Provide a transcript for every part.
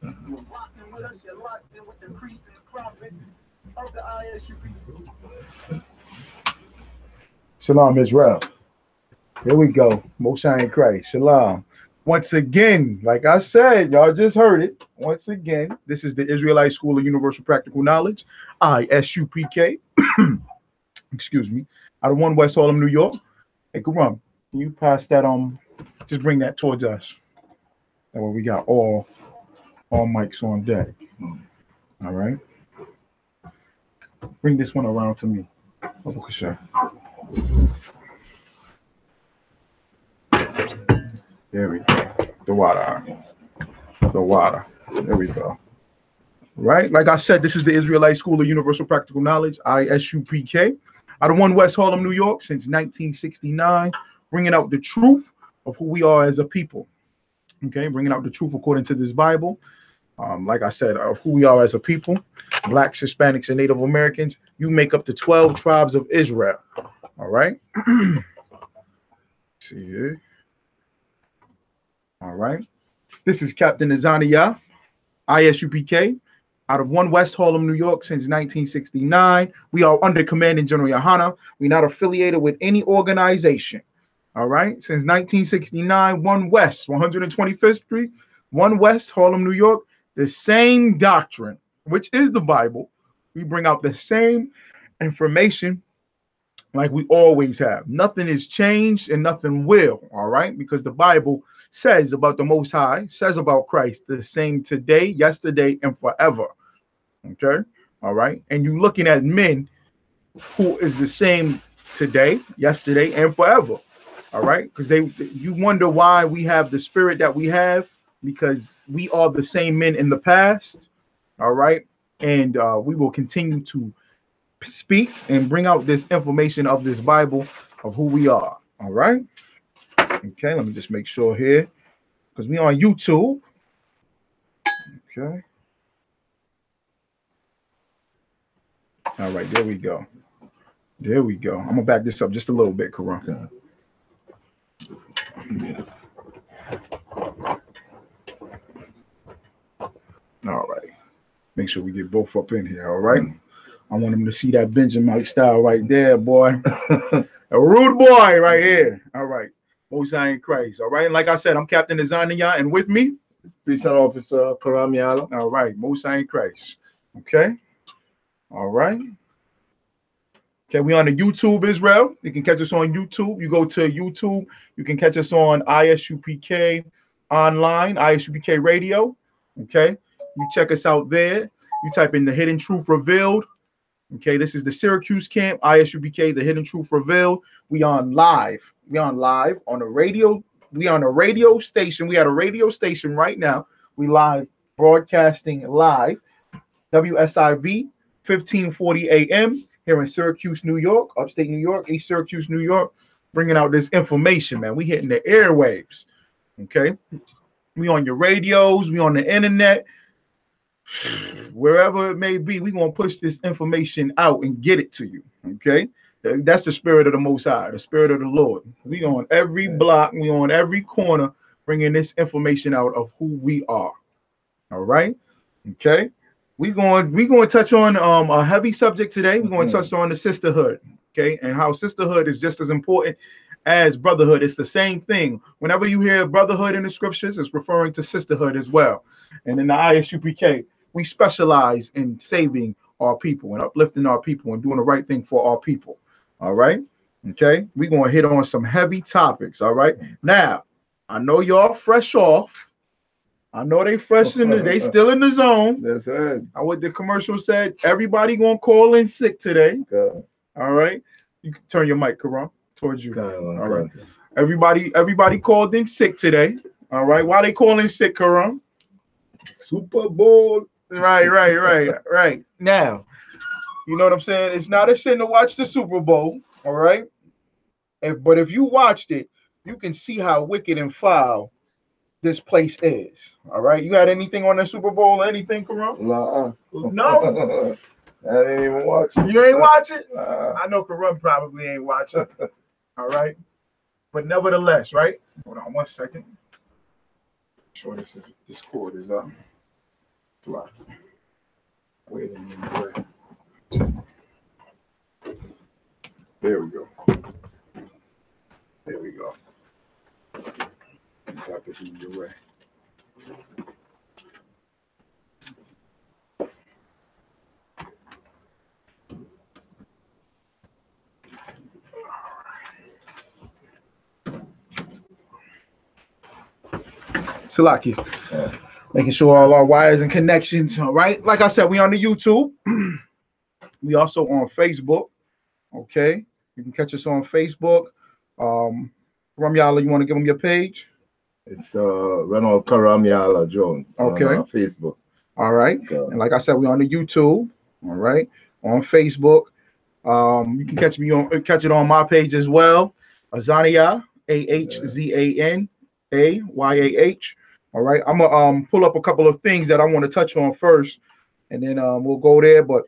You're rocking with us, you're locked in with the priest and the prophet of the I.S.U.P.K. Shalom, Israel. Here we go. Most High in Christ. Shalom. Once again, like I said, y'all just heard it. Once again, this is the Israelite School of Universal Practical Knowledge, I.S.U.P.K. Excuse me. Out of 1 West Harlem, New York. Hey, Karam, can you pass that just bring that towards us? That way we got all mics on deck. All right. Bring this one around to me. Okay, sure. There we go. The water. There we go. Right? Like I said, this is the Israelite School of Universal Practical Knowledge, I.S.U.P.K. Out of 1 West Harlem, New York, since 1969, bringing out the truth of who we are as a people. Okay, bringing out the truth according to this Bible. Like I said, of who we are as a people, Blacks, Hispanics, and Native Americans. You make up the 12 tribes of Israel. All right. See here. All right. This is Captain Azaniah, I.S.U.P.K. Out of 1 West Harlem, New York, since 1969. We are under Commanding Gen.YAHANNA. We're not affiliated with any organization. All right. Since 1969, 1 West, 125th Street, 1 West Harlem, New York. The same doctrine, which is the Bible. We bring out the same information like we always have. Nothing is changed and nothing will. All right. Because the Bible says about the Most High, says about Christ, the same today, yesterday, and forever. Okay. All right. And you're looking at men who is the same today, yesterday, and forever. All right. Because you wonder why we have the spirit that we have, because we are the same men in the past. All right. And we will continue to speak and bring out this information of this Bible of who we are. All right. Okay, let me just make sure here, because we on YouTube. Okay. All right, there we go. There we go. I'm gonna back this up just a little bit, Karan. Yeah. All right. Make sure we get both up in here. All right. I want him to see that Benjamin style right there, boy. A rude boy right here. All right. Most High in Christ. All right. And like I said, I'm Captain Azaniah, and with me, Peace and Officer Karam Yala. All right. Most High in Christ. Okay. All right. Okay, we on the YouTube, Israel. You can catch us on YouTube. You go to YouTube. You can catch us on ISUPK online, ISUPK radio. Okay. You check us out there. You type in the Hidden Truth Revealed. Okay, this is the Syracuse camp, I.S.U.P.K, the Hidden Truth Revealed. We on live. We on live on the radio. We on a radio station. We at a radio station right now. We live broadcasting live. WSIV 1540 AM here in Syracuse, New York, upstate New York, East Syracuse, New York, bringing out this information, man. We hitting the airwaves. Okay, we on your radios. We on the internet. Wherever it may be, we're going to push this information out and get it to you, okay? That's the spirit of the Most High, the spirit of the Lord. We on every block, we on every corner, bringing this information out of who we are, all right? Okay? We're going to touch on a heavy subject today. We're going to touch on the sisterhood, okay? And how sisterhood is just as important as brotherhood. It's the same thing. Whenever you hear brotherhood in the scriptures, it's referring to sisterhood as well. And in the I.S.U.P.K, we specialize in saving our people and uplifting our people and doing the right thing for our people. All right. Okay. We're going to hit on some heavy topics. All right. Now, I know y'all fresh off. I know they they still in the zone. That's right. What the commercial said, everybody going to call in sick today. God. All right. You can turn your mic, Karan, towards you. God. All right. Everybody called in sick today. All right. Why they calling sick, Karan? Super Bowl. Right. Now, you know what I'm saying? It's not a sin to watch the Super Bowl, all right? But if you watched it, you can see how wicked and foul this place is, all right? You had anything on the Super Bowl or anything, Karan? No. I didn't even watch it. You ain't watch it? Nah. I know Karan probably ain't watching, all right? But nevertheless, right? Hold on 1 second. Make sure this cord is up. Wait a minute. There we go. There we go. Got this in your way. Salaki. Making sure all our wires and connections. All right. Like I said, we on the YouTube. We also on Facebook. Okay. You can catch us on Facebook. Ramyala, you want to give them your page? It's Ronald Karamiala Jones Okay. on Facebook. All right. And like I said, we on the YouTube. All right. On Facebook. You can catch it on my page as well. Azania, AHZANAYAH. All right. I'm gonna pull up a couple of things that I want to touch on first, and then we'll go there. But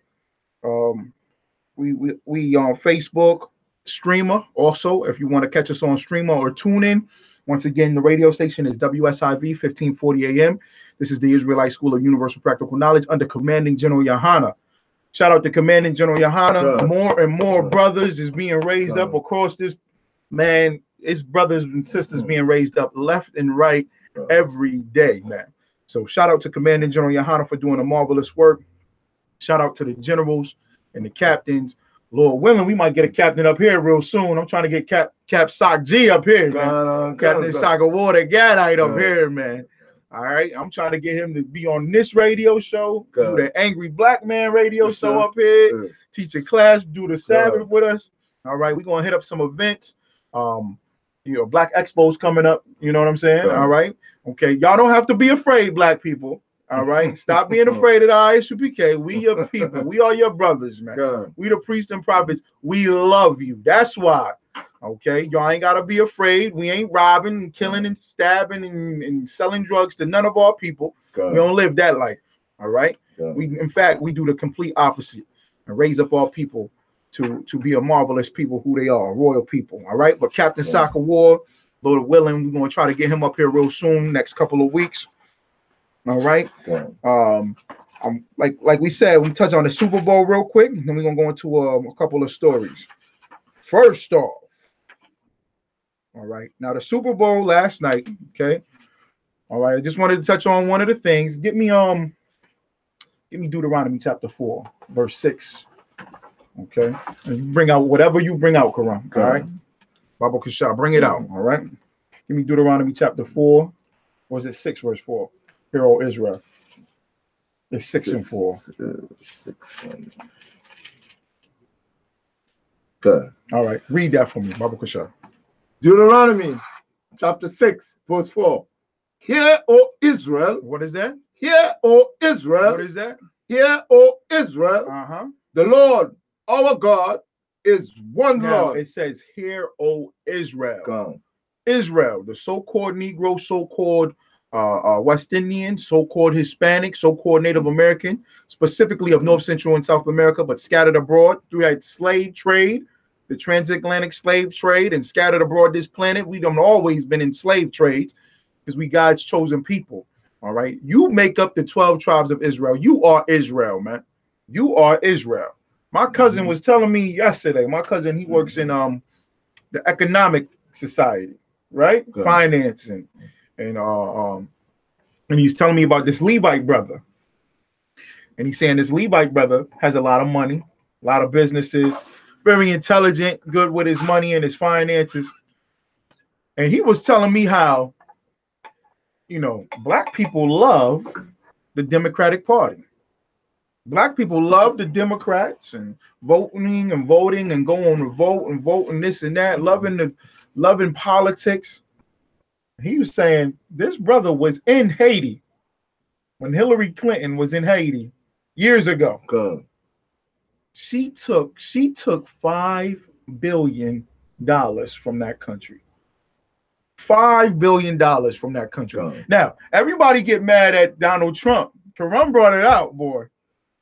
we on Facebook streamer also. If you want to catch us on streamer or tune in, once again, the radio station is WSIV 1540 AM. This is the Israelite School of Universal Practical Knowledge under Commanding General Yahanna. Shout out to Commanding General Yahanna. More and more brothers is being raised up across this, man. It's brothers and sisters being raised up left and right every day, man. So shout out to Commanding General Yahanna for doing a marvelous work. Shout out to the generals and the captains. Lord willing, we might get a captain up here real soon. I'm trying to get Cap Sock G up here, man. Captain Sock Water Gadite up here, man. All right, I'm trying to get him to be on this radio show, do the Angry Black Man radio show up here, teach a class, do the Sabbath with us. All right, we're gonna hit up some events. You know, Black Expo's coming up. You know what I'm saying? All right. Okay, y'all don't have to be afraid, Black people. All right, stop being afraid of the I.S.U.P.K. We your people. We are your brothers, man. We the priests and prophets. We love you. That's why. Okay, y'all ain't gotta be afraid. We ain't robbing and killing and stabbing and selling drugs to none of our people. We don't live that life. All right. In fact, we do the complete opposite and raise up our people to be a marvelous people who they are, royal people. All right. But Captain Soccer War, Lord willing, we're gonna try to get him up here real soon, next couple of weeks. All right. Like we said, we touch on the Super Bowl real quick, and then we're gonna go into a couple of stories. First off, all right. Now the Super Bowl last night. Okay. All right. I just wanted to touch on one of the things. Give me Deuteronomy chapter 4, verse 6. Okay. And you bring out whatever you bring out, Quran. All right. Baba Kasha, bring it out. All right. Give me Deuteronomy chapter 4. Or is it 6 verse 4? Hear, O Israel. It's 6 and 4. 6 and... All right. Read that for me, Baba Kasha. Deuteronomy chapter 6, verse 4. Hear, O Israel. What is that? Hear, O Israel. What is that? Hear, O Israel. The Lord, our God, is one Lord. It says, Hear, O Israel. Israel, the so-called Negro, so-called West Indian, so-called Hispanic, so-called Native American, specifically of North, Central, and South America, but scattered abroad through that slave trade, the transatlantic slave trade, and scattered abroad this planet. We don't always been in slave trades because we God's chosen people. All right. You make up the 12 tribes of Israel. You are Israel, man. You are Israel. My cousin was telling me yesterday, my cousin, he works in the economic society, right? Financing. And he's telling me about this Levite brother. And he's saying this Levite brother has a lot of money, a lot of businesses, very intelligent, good with his money and his finances. And he was telling me how, you know, Black people love the Democratic Party. Black people love the Democrats and voting and going to vote and this and that, loving politics. He was saying this brother was in Haiti when Hillary Clinton was in Haiti years ago. She took $5 billion from that country. $5 billion from that country. Now, everybody get mad at Donald Trump. Karam brought it out, boy.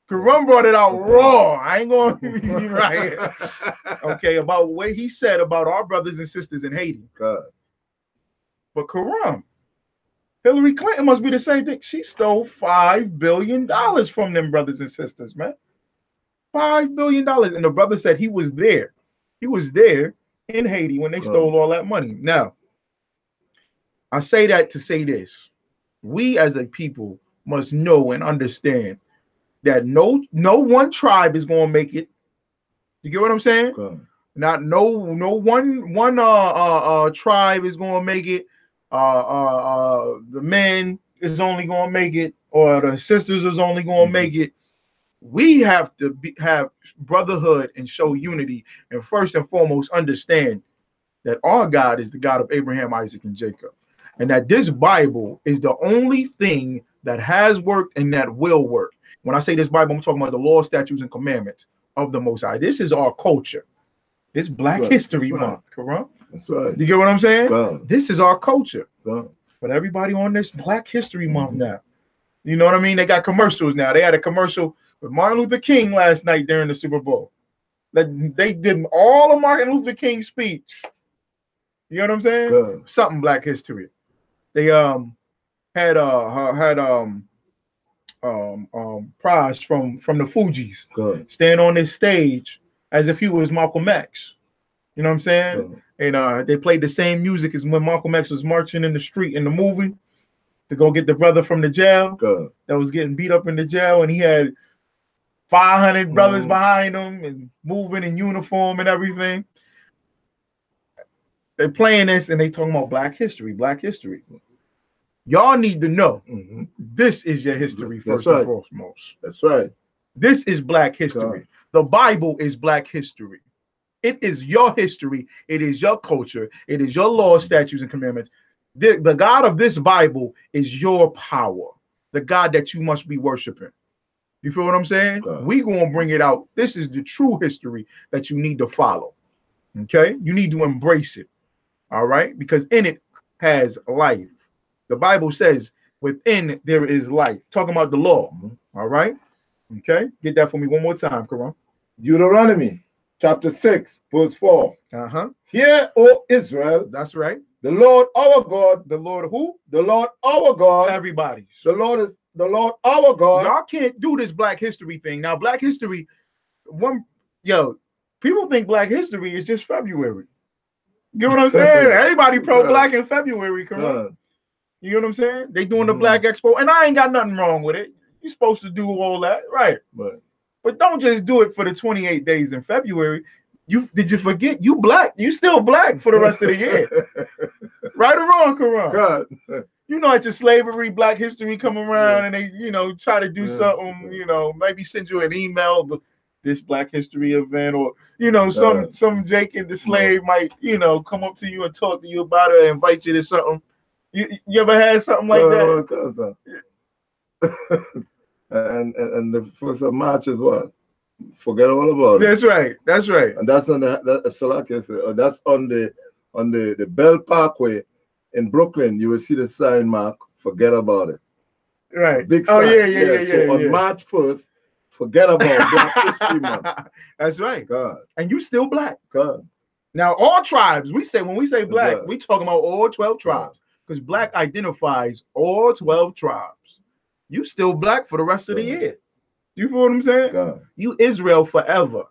Karam brought it out raw. I ain't going to be right. Okay, about what he said about our brothers and sisters in Haiti. But Karam, Hillary Clinton must be the same thing. She stole $5 billion from them brothers and sisters, man. $5 billion. And the brother said he was there. He was there in Haiti when they stole all that money. Now, I say that to say this. We as a people must know and understand that no one tribe is going to make it. You get what I'm saying? Not no one tribe is going to make it. The men is only going to make it, or the sisters is only going to make it. We have to have brotherhood and show unity, and first and foremost understand that our God is the God of Abraham, Isaac, and Jacob, and that this Bible is the only thing that has worked and that will work. When I say this Bible, I'm talking about the law, statutes, and commandments of the Most High. This is our culture. This Black History Month, correct? That's right. You get what I'm saying? God. This is our culture. God. But everybody on this Black History Month now. You know what I mean? They got commercials now. They had a commercial with Martin Luther King last night during the Super Bowl. They did all of Martin Luther King's speech. You know what I'm saying? God. Something Black history. They had Prize from the Fugees stand on this stage as if he was Malcolm X. You know what I'm saying? And they played the same music as when Malcolm X was marching in the street in the movie to go get the brother from the jail that was getting beat up in the jail, and he had 500 brothers behind him and moving in uniform and everything. They're playing this and they talking about Black history, Black history. Y'all need to know this is your history first and foremost. That's right. This is Black history. The Bible is Black history. It is your history. It is your culture. It is your laws, statutes, and commandments. The God of this Bible is your power. The God that you must be worshiping. You feel what I'm saying? We gonna bring it out. This is the true history that you need to follow. Okay? You need to embrace it. All right? Because in it has life. The Bible says within there is life. Talking about the law. All right? Okay? Get that for me one more time, Quran. Deuteronomy chapter 6, verse 4. Hear, O Israel. That's right. The Lord our God. The Lord who? The Lord our God. Everybody. The Lord is the Lord our God. Y'all can't do this Black history thing. Now, Black history, people think Black history is just February. You know what I'm saying? Everybody pro-Black in February, come on. You know what I'm saying? They doing the Black Expo, and I ain't got nothing wrong with it. You're supposed to do all that, right? But don't just do it for the 28 days in February. Did you forget you Black? You still Black for the rest of the year. Right or wrong, Quran? You know, it's just slavery, Black history come around and they, try to do something, maybe send you an email, but this Black history event, or, some Jake and the slave might, come up to you and talk to you about it and invite you to something. You ever had something like that? And the 1st of March is what? Forget all about it. That's right. That's right. And that's on that's on the Bell Parkway in Brooklyn. You will see the sign mark. Forget about it. Right. Big sign. So on March 1st, forget about Black History Month. That's right. God. And you still Black. God. Now all tribes. When we say Black, we talking about all 12 tribes because Black identifies all 12 tribes. You still Black for the rest of the year. You feel what I'm saying? God. You Israel forever.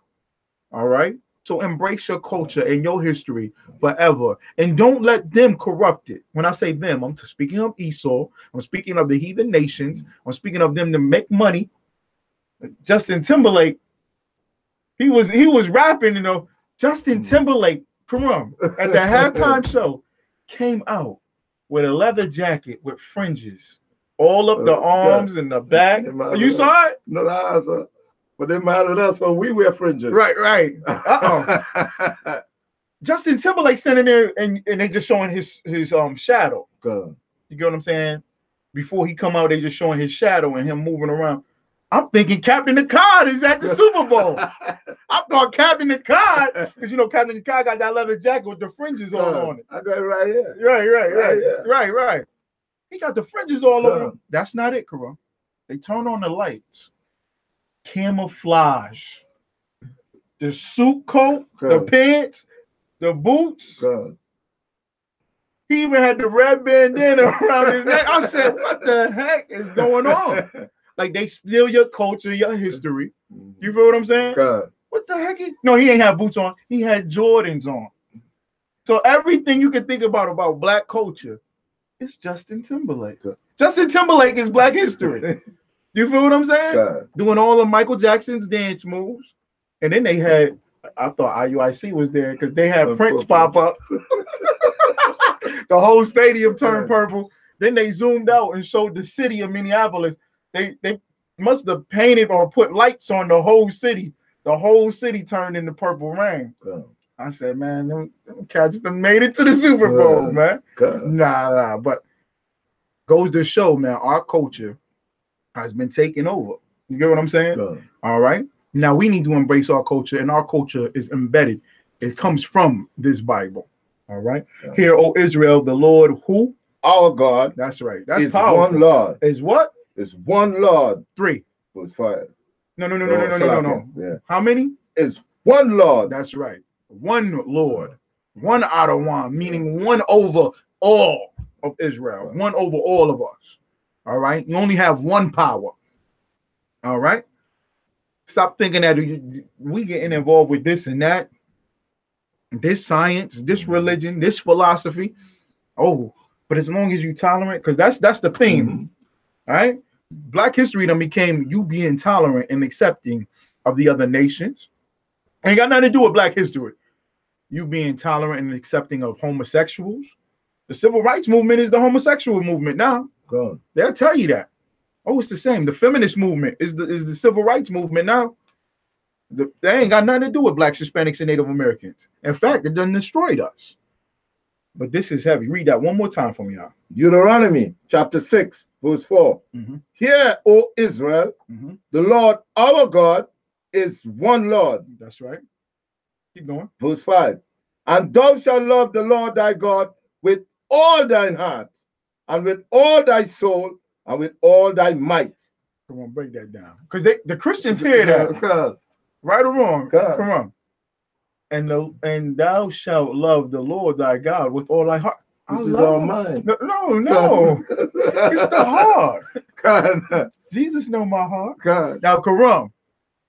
All right? So embrace your culture and your history forever. And don't let them corrupt it. When I say them, I'm speaking of Esau. I'm speaking of the heathen nations. I'm speaking of them to make money. Justin Timberlake, he was rapping, Justin Timberlake, come on, at the halftime show, came out with a leather jacket with fringes. All up the arms and the back. You saw it? No, sir. But they mad at us when we wear fringes. Right. Justin Timberlake standing there and they just showing his shadow. God. You get what I'm saying? Before he come out, they just showing his shadow and him moving around. I'm thinking Captain the Cod is at the Super Bowl. I thought Captain the Cod, because Captain the Cod got that leather jacket with the fringes all on it. I got it right here. Right. He got the fringes all over him. That's not it, Karam. They turn on the lights. Camouflage. The suit coat, the pants, the boots. He even had the red bandana around his neck. I said, what the heck is going on? Like, they steal your culture, your history. You feel what I'm saying? God. What the heck? No, he ain't have boots on. He had Jordans on. So everything you can think about black culture is Justin Timberlake. God. Justin Timberlake is black history. You feel what I'm saying? God. Doing all of Michael Jackson's dance moves. And then they had, I thought IUIC was there because they had Prince pop up. The whole stadium turned purple. Then they zoomed out and showed the city of Minneapolis. They must have painted or put lights on the whole city. The whole city turned into purple rain. God. I said, man, them cats done made it to the Super Bowl, man. God. Nah, but goes to show, man, our culture has been taken over. You get what I'm saying? God. All right. Now we need to embrace our culture, and our culture is embedded. It comes from this Bible. All right. God. Hear, O Israel, the Lord who? Our God. That's right. That's is powerful. one Lord. Is what? Is one Lord. 3. Verse 5. No. Yeah. How many? Is one Lord. That's right. One Lord. One out of one, meaning one over all of Israel. One over all of us. All right. You only have one power. All right. Stop thinking that we getting involved with this and that, this science, this religion, this philosophy. Oh, but as long as you tolerant, because that's the theme. All right. Black history then became you being tolerant and accepting of the other nations. Ain't got nothing to do with black history. You being tolerant and accepting of homosexuals. The civil rights movement is the homosexual movement now. God. They'll tell you that. Oh, it's the same. The feminist movement is the civil rights movement now. They ain't got nothing to do with blacks, Hispanics, and Native Americans. In fact, it done destroyed us. But this is heavy. Read that one more time for me, y'all. Deuteronomy chapter 6, verse 4. Hear, O Israel, the Lord our God is one Lord. That's right. Keep going. Verse 5. And thou shalt love the Lord thy God with all thine heart, and with all thy soul, and with all thy might. Come on, break that down. Because the Christians hear that. God. Right or wrong? God. Come on. And thou shalt love the Lord thy God with all thy heart. This is our mind. No. It's the heart. God. Jesus know my heart. God. Now, Karam,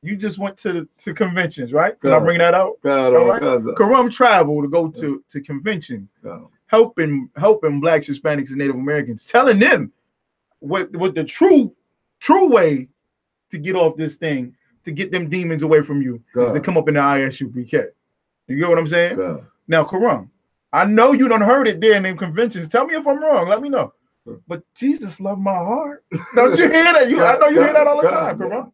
you just went to conventions, right? Can I God. bring that out? God. All right? God. Karam traveled to go to conventions, God. helping blacks, Hispanics, and Native Americans, telling them what the true way to get off this thing, to get them demons away from you, is to come up in the I.S.U.P.K. You get what I'm saying? God. Now, Karam, I know you done heard it there in them conventions. Tell me if I'm wrong. Let me know. But Jesus loved my heart. Don't you hear that? I know you hear that all the time, Karam.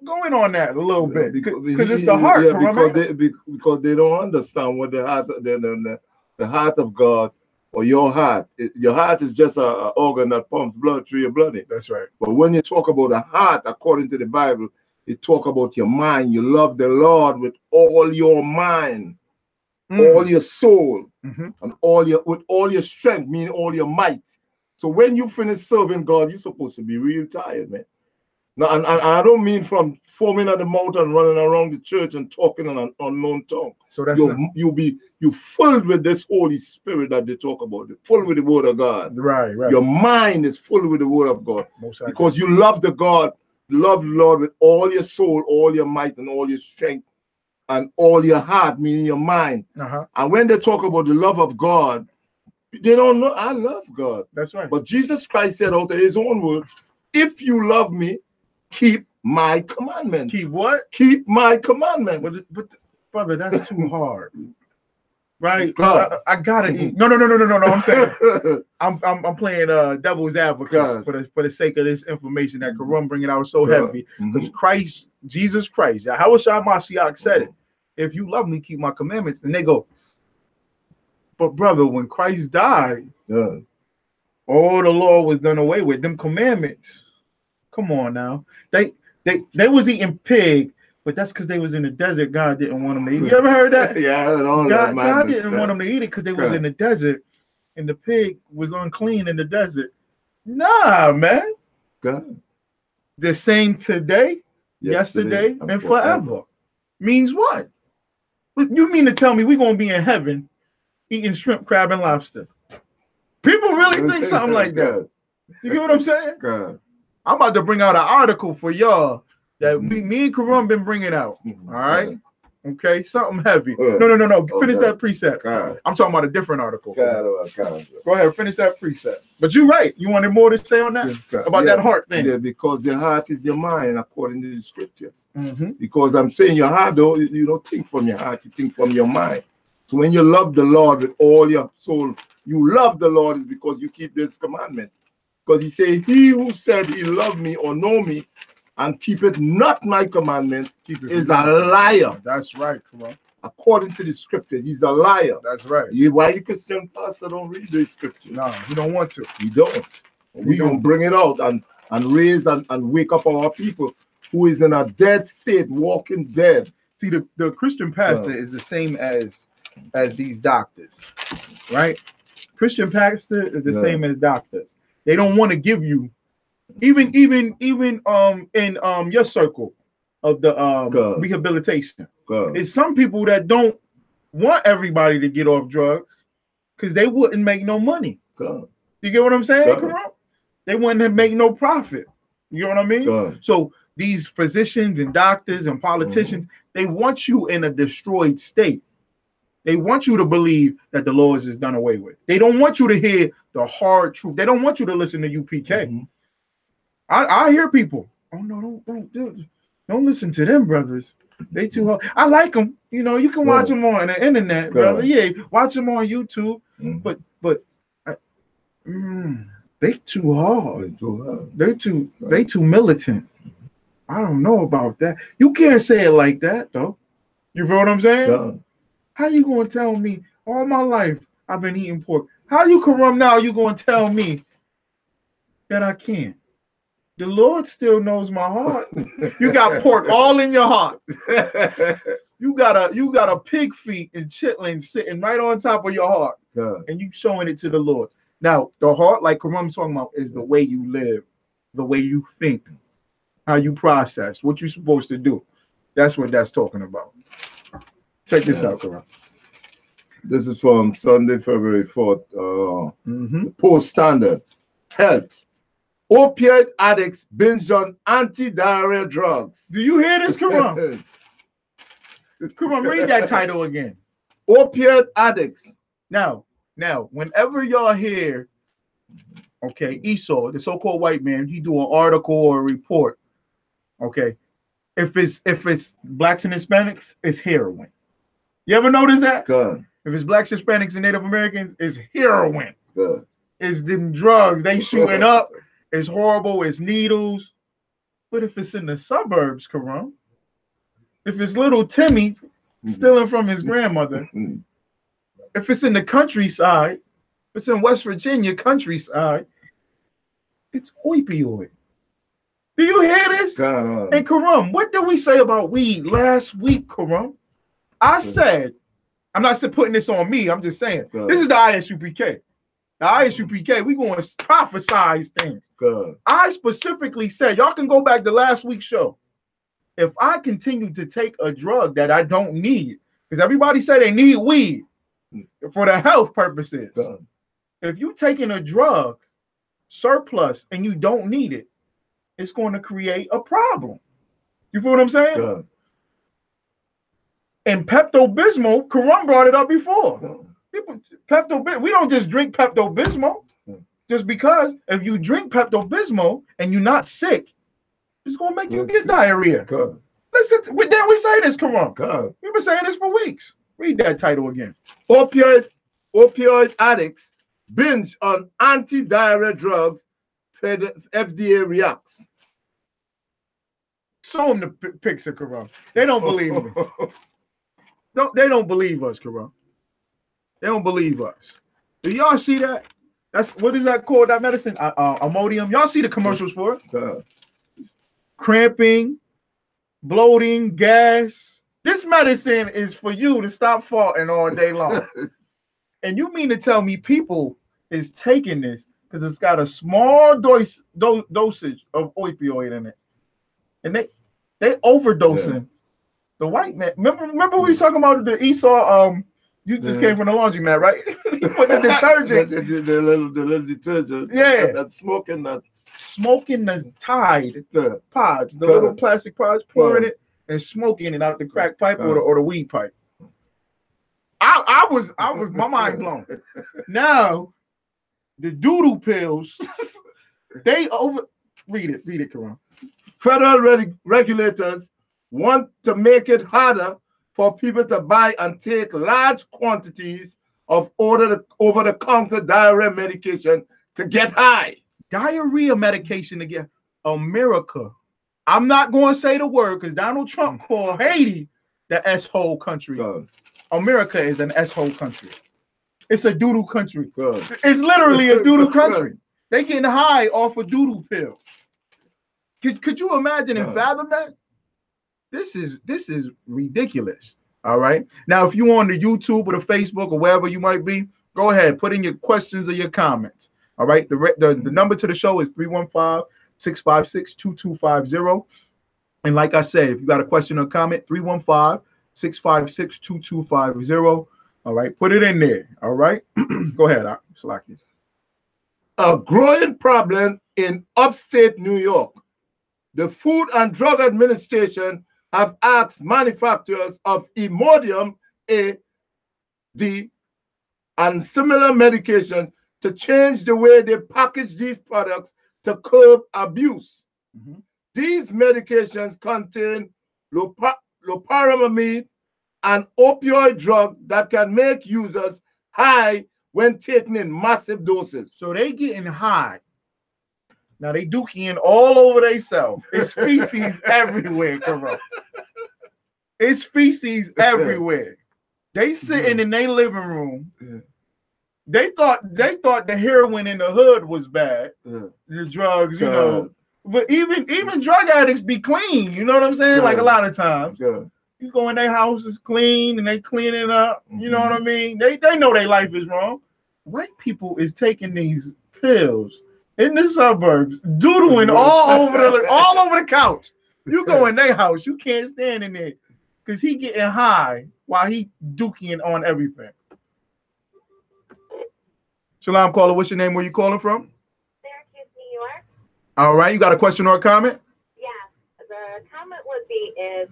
Go in on that a little bit because it's the heart. Yeah, because they don't understand what the heart of God or your heart. Your heart is just an organ that pumps blood through your body. That's right. But when you talk about the heart, according to the Bible, you talk about your mind. You love the Lord with all your mind, all your soul, and with all your strength, meaning all your might. So when you finish serving God, you're supposed to be real tired, man. Now, and I don't mean from foaming at the mouth and running around the church and talking in an unknown tongue. So that's you filled with this Holy Spirit that they talk about, full with the Word of God. Right. Your mind is full with the Word of God because you love the Lord with all your soul, all your might, and all your strength, and all your heart, meaning your mind. And when they talk about the love of God, they don't know I love God. That's right. But Jesus Christ said out of his own word, if you love me, keep my commandments. Keep what? Keep my commandments. But brother, that's too hard. Right? I gotta eat. No. I'm saying I'm playing devil's advocate for the sake of this information that Karam bringing out so heavy. Because Jesus Christ, Yahushua Mashiach said it. If you love me, keep my commandments. And they go, but brother, when Christ died, all the law was done away with. Them commandments. Come on now. They was eating pig, but that's because they was in the desert. God didn't want them to eat. You ever heard that? Yeah, I heard all God, that. God didn't want them to eat it because they was in the desert, and the pig was unclean in the desert. Nah, man. God. The same today, yesterday, and forever. Means what? You mean to tell me we're gonna be in heaven eating shrimp, crab, and lobster. People really think something like that. You get what I'm saying? God. I'm about to bring out an article for y'all that me and Karam been bringing out. All right. Okay, something heavy. No. Finish that precept. God. I'm talking about a different article. God. Go ahead, finish that precept. But you're right. You wanted more to say on that? About that heart thing? Yeah, because your heart is your mind, according to the scriptures. Because I'm saying your heart, though, you don't think from your heart, you think from your mind. So when you love the Lord with all your soul, you love the Lord is because you keep His commandments. Because He said, he who said he loved me or know me and keepeth not my commandments is a liar. That's right. Come on. According to the scriptures, he's a liar. That's right. Why you Christian pastor don't read the scripture? No, you don't want to. You don't. We gonna bring it out and raise and wake up our people who is in a dead state, walking dead. See, the Christian pastor is the same as these doctors, right? Christian pastor is the same as doctors. They don't want to give you even in your circle of the rehabilitation. It's some people that don't want everybody to get off drugs because they wouldn't make no money. You get what I'm saying? Come on. They wouldn't make no profit. You know what I mean? So these physicians and doctors and politicians, they want you in a destroyed state. They want you to believe that the laws is done away with. They don't want you to hear the hard truth. They don't want you to listen to UPK. I hear people. Oh no, don't listen to them, brothers. They too hard. I like them. You know, you can watch them on the internet, brother. Yeah, watch them on YouTube. But they too hard. They too militant. I don't know about that. You can't say it like that, though. You feel what I'm saying? How you gonna tell me all my life I've been eating pork? How you Karam now? You gonna tell me that I can't? The Lord still knows my heart. You got pork all in your heart. You got a pig feet and chitlins sitting right on top of your heart, and you showing it to the Lord. Now, the heart, like Karam's talking about, is the way you live, the way you think, how you process, what you're supposed to do. That's what that's talking about. Check this out, Karam. This is from Sunday, February 4th. The Post Standard. Health. Opioid addicts binge on anti-diarrhea drugs. Do you hear this, Karam? Karam, read that title again. Opioid addicts. Now, whenever y'all hear, okay, Esau, the so-called white man, he do an article or a report. Okay, if it's blacks and Hispanics, it's heroin. You ever notice that? Good. If it's blacks, Hispanics, and Native Americans, it's heroin. Good. It's them drugs. They shooting up. It's horrible. It's needles. But if it's in the suburbs, Karam, if it's little Timmy stealing from his grandmother, if it's in the countryside, if it's in West Virginia countryside, it's opioid. Do you hear this? And Karam, what did we say about weed last week, Karam? I said, I'm not putting this on me. I'm just saying, this is the I.S.U.P.K. The I.S.U.P.K, we going to prophesize things. I specifically said, y'all can go back to last week's show. If I continue to take a drug that I don't need, because everybody say they need weed for the health purposes. If you taking a drug surplus and you don't need it, it's going to create a problem. You feel what I'm saying? And Pepto-Bismol, Karam brought it up before. We don't just drink Pepto-Bismol just because. If you drink Pepto-Bismol and you're not sick, it's going to make you get diarrhea. Listen, didn't we say this, Karam? We've been saying this for weeks. Read that title again. Opioid addicts binge on anti-diarrhea drugs. FDA reacts. Show them the picture, Karam. They don't believe me. They don't believe us, Karam. They don't believe us. Do y'all see that? That's what is that called? That medicine, Imodium. Y'all see the commercials for it? Cramping, bloating, gas. This medicine is for you to stop farting all day long. And you mean to tell me people is taking this because it's got a small dosage of opioid in it, and they overdosing. The white man. Remember we was talking about the Esau You just came from the laundromat, right? You put the detergent. the little detergent. Yeah. That smoking that. Smoking the Tide pods, the little plastic pods, pouring it and smoking it out the crack pipe or the weed pipe. I was my mind blown. Now the doodle pills, they read it, Karan. Federal regulators want to make it harder for people to buy and take large quantities of over-the-counter diarrhea medication to get high. Diarrhea medication to get America. I'm not going to say the word because Donald Trump called Haiti the S-hole country. America is an S-hole country. It's a doodle country. It's literally a doodle country. They getting high off a doodle pill. Could you imagine and fathom that? This is ridiculous. All right. Now, if you're on the YouTube or the Facebook or wherever you might be, go ahead, put in your questions or your comments. All right. The number to the show is 315-656-2250. And like I said, if you got a question or comment, 315-656-2250. All right. Put it in there. All right. Go ahead. Salaki. A growing problem in upstate New York. The Food and Drug Administration have asked manufacturers of Imodium A.D. and similar medications to change the way they package these products to curb abuse. These medications contain loperamide, an opioid drug that can make users high when taken in massive doses. So they getting high. Now they dookie all over themselves. It's feces everywhere, Karo. It's feces everywhere. They sitting in their living room. They thought the heroin in the hood was bad. The drugs, you know. But even drug addicts be clean. You know what I'm saying? Like a lot of times. You go in their house, it's clean, and they clean it up. You know what I mean? They know their life is wrong. White people is taking these pills in the suburbs, doodling all over the couch. You go in their house, you can't stand in there because he getting high while he dooking on everything. Shalom, caller. What's your name? Where you calling from? Syracuse, New York. All right. You got a question or a comment? Yeah. The comment would be is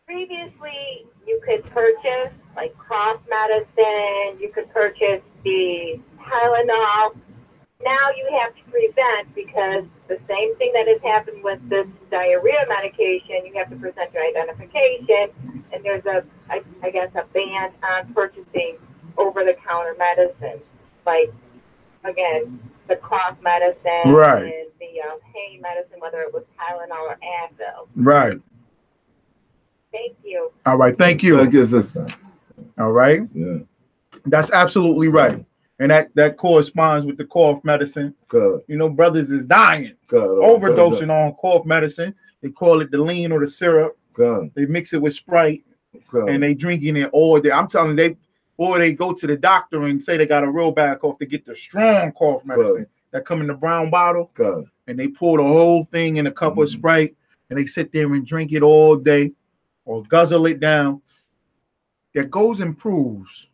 previously you could purchase like cough medicine, you could purchase the Tylenol. Now you have to prevent because the same thing that has happened with this diarrhea medication, you have to present your identification, and there's I guess a ban on purchasing over-the-counter medicine, like again the cough medicine and the pain medicine, whether it was Tylenol or Advil. Right. Thank you. All right. Thank you. Thank you, sister. All right. Yeah. That's absolutely right. And that corresponds with the cough medicine. Good. You know, brothers is dying, overdosing on cough medicine. They call it the lean or the syrup. Good. They mix it with Sprite, and they drinking it all day. I'm telling you, they go to the doctor and say they got a real bad cough to get the strong cough medicine that come in the brown bottle. Good. And they pour the whole thing in a cup of Sprite, and they sit there and drink it all day or guzzle it down. That goes and proves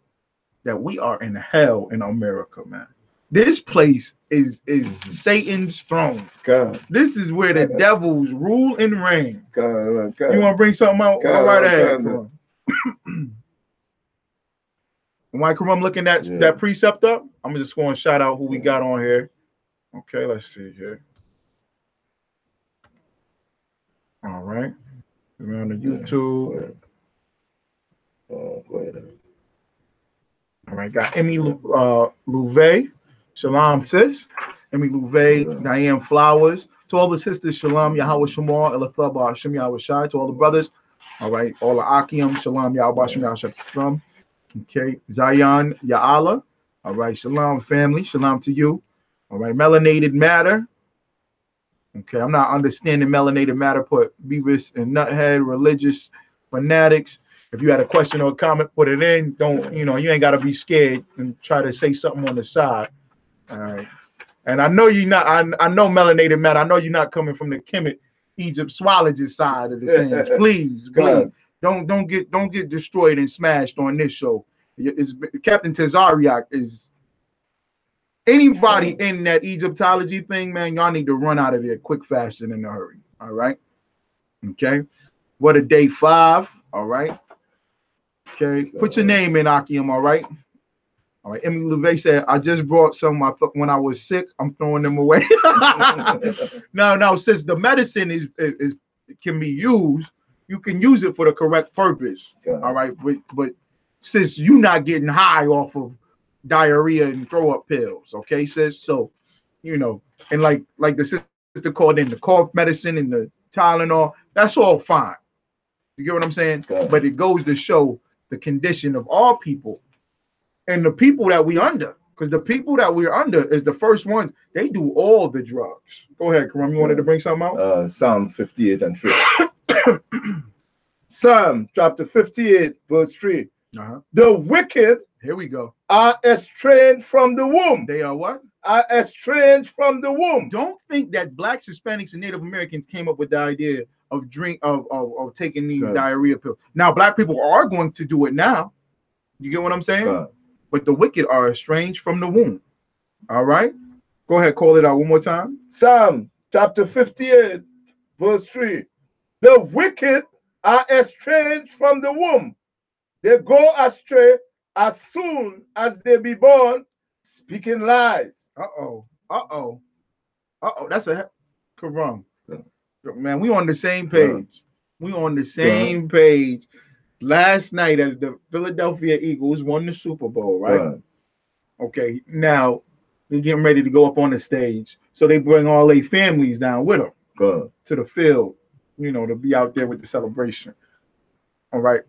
that we are in hell in America, man. This place is Satan's throne. God. This is where the devils rule and reign. God. You want to bring something out? Go right ahead. While I'm looking at that precept up, I'm just going to shout out who we got on here. Okay, let's see here. All right. We're on the YouTube. All right, got Emmy Louvet, Shalom sis, Emmy Louvet, Diane Flowers. To all the sisters, Shalom, Yahweh Shemar, Elathab, Hashem Yahweh Shai. To all the brothers, all right, all the Akim, Shalom, Yahweh Hashem Yahweh Shai. Okay, Zion, Ya'ala. All right, Shalom family, Shalom to you. All right, Melanated Matter. Okay, I'm not understanding Melanated Matter. Put Beavis and Nuthead, religious fanatics. If you had a question or a comment, put it in. Don't, you ain't got to be scared and try to say something on the side. All right. And I know you're not, I know Melanated Matter. I know you're not coming from the Kemet, Egypt, swalogist side of the things. Please. Don't get destroyed and smashed on this show. It's Captain T.D.JAKES is anybody in that Egyptology thing, man. Y'all need to run out of there quick, fast, and in a hurry. All right. Okay. What a day 5. All right. Okay. Put your name in, Akim. All right. All right. Emily LeVay said, I just brought some when I was sick. I'm throwing them away. No, since the medicine is can be used, you can use it for the correct purpose. All right. But since you're not getting high off of diarrhea and throw up pills, okay, sis? So, you know, and like the sister called in the cough medicine and the Tylenol, that's all fine. You get what I'm saying? But it goes to show the condition of all people and the people that we under, because the people that we're under is the first ones. They do all the drugs. Go ahead, Karam. You wanted to bring something out? Psalm 58 and 3. Psalm chapter 58, verse 3. The wicked, here we go, are estranged from the womb. They are what? Are estranged from the womb. Don't think that blacks, Hispanics, and Native Americans came up with the idea of taking these diarrhea pills. Now, black people are going to do it now. You get what I'm saying? But the wicked are estranged from the womb. All right? Go ahead, call it out one more time. Psalm chapter 58, verse 3. The wicked are estranged from the womb. They go astray as soon as they be born, speaking lies. That's a Karam. Man, we on the same page. We on the same page. Last night, as the Philadelphia Eagles won the Super Bowl, right? Okay, now they're getting ready to go up on the stage. So they bring all their families down with them to the field, you know, to be out there with the celebration. All right.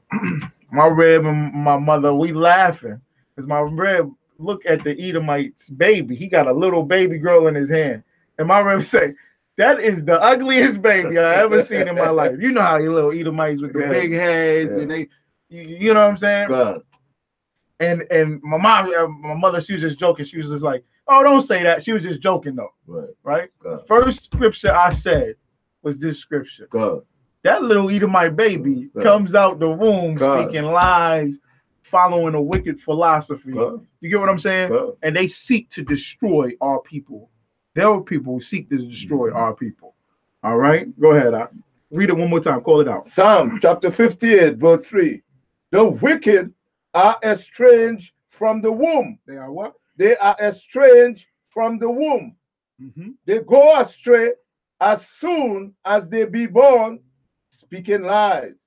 My Reb and my mother, we laughing because my Reb look at the Edomite's baby. He got a little baby girl in his hand. And my Reb say, that is the ugliest baby I ever seen in my life. You know how you little Edomites with the big heads and they, you know what I'm saying? And my mother, she was just joking. She was just like, oh, don't say that. She was just joking though. Right? First scripture I said was this scripture. That little Edomite baby comes out the womb speaking lies, following a wicked philosophy. You get what I'm saying? And they seek to destroy our people. Their people seek to destroy our people. All right? Go ahead. Read it one more time. Call it out. Psalm chapter 58, verse 3. The wicked are estranged from the womb. They are what? They are estranged from the womb. They go astray as soon as they be born, speaking lies.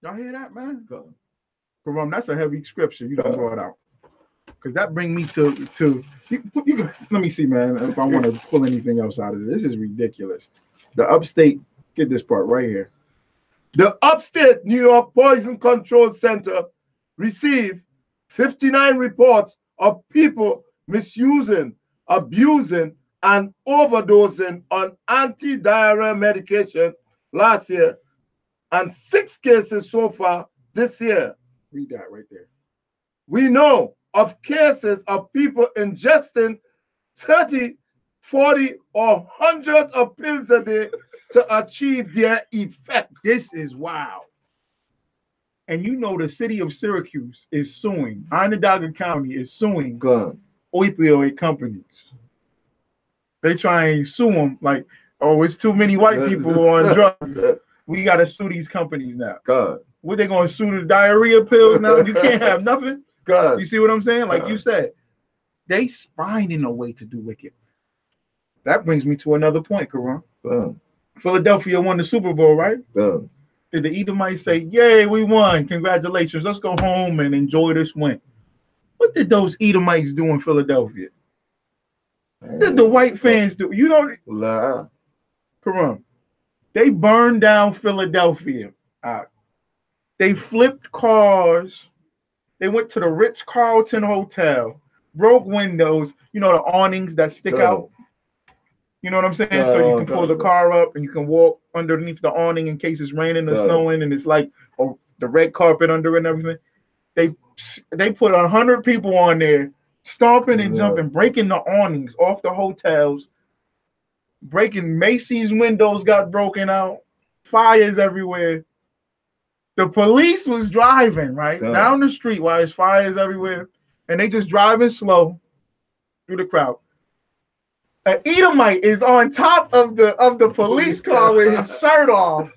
Y'all hear that, man? Karam, that's a heavy scripture you don't brought out. Because that brings me to you can, let me see, man, if I want to pull anything else out of it. This is ridiculous. The upstate, get this part right here. The upstate New York Poison Control Center received 59 reports of people misusing, abusing, and overdosing on anti-diarrhea medication last year, and 6 cases so far this year. Read that right there. We know of cases of people ingesting 30, 40, or hundreds of pills a day to achieve their effect. This is wild. And you know the city of Syracuse is suing, Onondaga County is suing opioid companies. They try and sue them like, oh, it's too many white people on drugs. We got to sue these companies now. What, they going to sue the diarrhea pills now? You can't have nothing? You see what I'm saying? Like you said, they finding a way to do wicked. That brings me to another point, Karan. Philadelphia won the Super Bowl, right? Did the Edomites say, yay, we won, congratulations, let's go home and enjoy this win? What did those Edomites do in Philadelphia? What did the white fans do? You don't. Karan, they burned down Philadelphia. They flipped cars. They went to the Ritz-Carlton Hotel, broke windows, you know, the awnings that stick out. You know what I'm saying? So you can pull the car up and you can walk underneath the awning in case it's raining or snowing, and it's like the red carpet under it and everything. They put 100 people on there, stomping and jumping, breaking the awnings off the hotels, breaking Macy's windows got broken out, fires everywhere. The police was driving right down the street while there's fires everywhere, and they just driving slow through the crowd. An Edomite is on top of the police car with his shirt off,